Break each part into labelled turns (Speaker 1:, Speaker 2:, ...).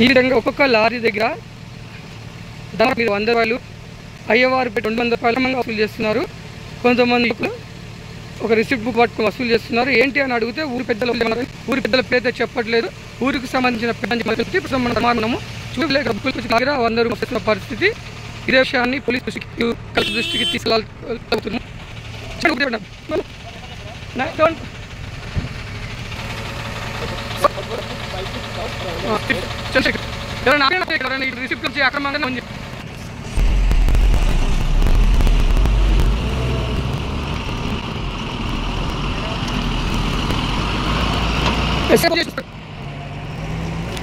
Speaker 1: ఈ విధంగా ఒక్కొక్క లారీ దగ్గర దాదాపు 100 రూపాయలు, అయ్యవారిపేట 200 రూపాయలు వసూలు చేస్తున్నారు. కొంతమంది ఒక రిసిప్ట్ బుక్ పట్టుకుని వసూలు చేస్తున్నారు. ఏంటి అని అడిగితే ఊరి పెద్దల పేరైతే చెప్పట్లేదు. ఊరికి సంబంధించిన మనము చూడలేక దగ్గర 100 రూపాయల పరిస్థితి. ఇదే విషయాన్ని పోలీసు దృష్టికి తీసుకెళ్తున్నాం. రిసిప్ట్ నుంచి అక్రమంగా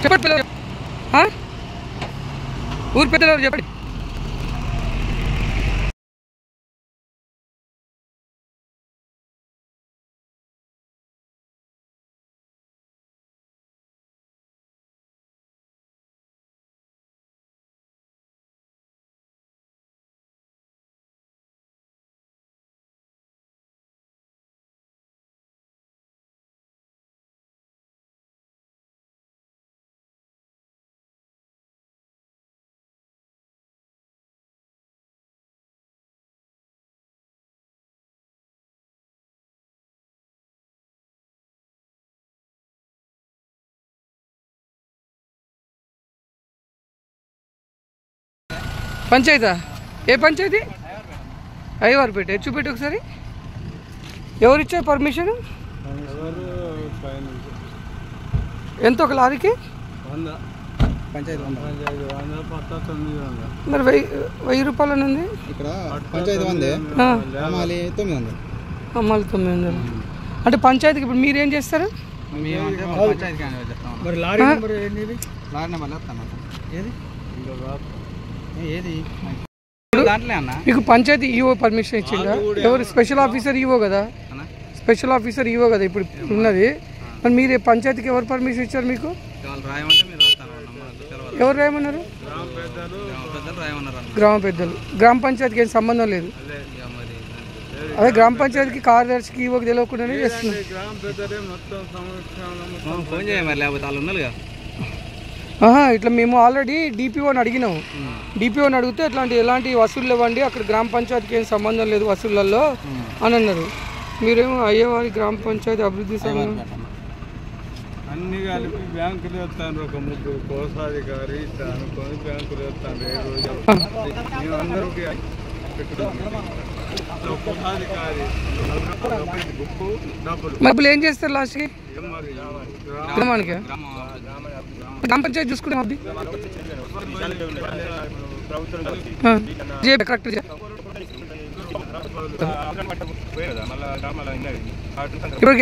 Speaker 1: చెప్పండి పిల్లలు, ఊరి పెద్దలు చెప్పండి. పంచాయతా? ఏ పంచాయతీ? అయ్యవారిపేట. చూపెట్టి ఒకసారి. ఎవరిచ్చారు పర్మిషన్? ఎంత ఒక లారీకి? మరి 1000 రూపాయలు ఉంది ఇక్కడ. అమ్మాలి 900. అంటే పంచాయతీకి ఇప్పుడు మీరేం చేస్తారు? మీకు పంచాయతీ ఈవో పర్మిషన్ ఇచ్చిందా? ఎవరు? స్పెషల్ ఆఫీసర్ ఈవో కదా. స్పెషల్ ఆఫీసర్ ఈవో కదా ఇప్పుడు ఉన్నది. మరి మీరు పంచాయతీకి ఎవరు పర్మిషన్ ఇచ్చారు? మీకు ఎవరు రాయమన్నారు? గ్రామ పెద్దలు. గ్రామ పంచాయతీకి ఏం సంబంధం లేదు. అదే గ్రామ పంచాయతీకి కార్యదర్శికి ఈవోకి తెలియకుండానే చేస్తున్నారు. ఇట్లా మేము ఆల్రెడీ డిపిఓని అడిగినాము. డిపిఓని అడిగితే ఎలాంటి వసూళ్ళు ఇవ్వండి, అక్కడ గ్రామ పంచాయతీకి ఏం సంబంధం లేదు వసూళ్ళల్లో అని అన్నారు. మీరేమో అయ్యేవారి గ్రామ పంచాయతీ అభివృద్ధి సంఘం
Speaker 2: అన్ని కలిపి బ్యాంకులు వస్తాను. ఒక 3 కోశాధికారి అనుకొని బ్యాంకులు వస్తాను. అందరికీ
Speaker 1: డబ్బులు ఏం చేస్తారు లాస్ట్కి? గ్రామానికి గ్రామ పంచాయతీ చూసుకుంటాం. అబ్బి కరెక్ట్ ఇప్పుడు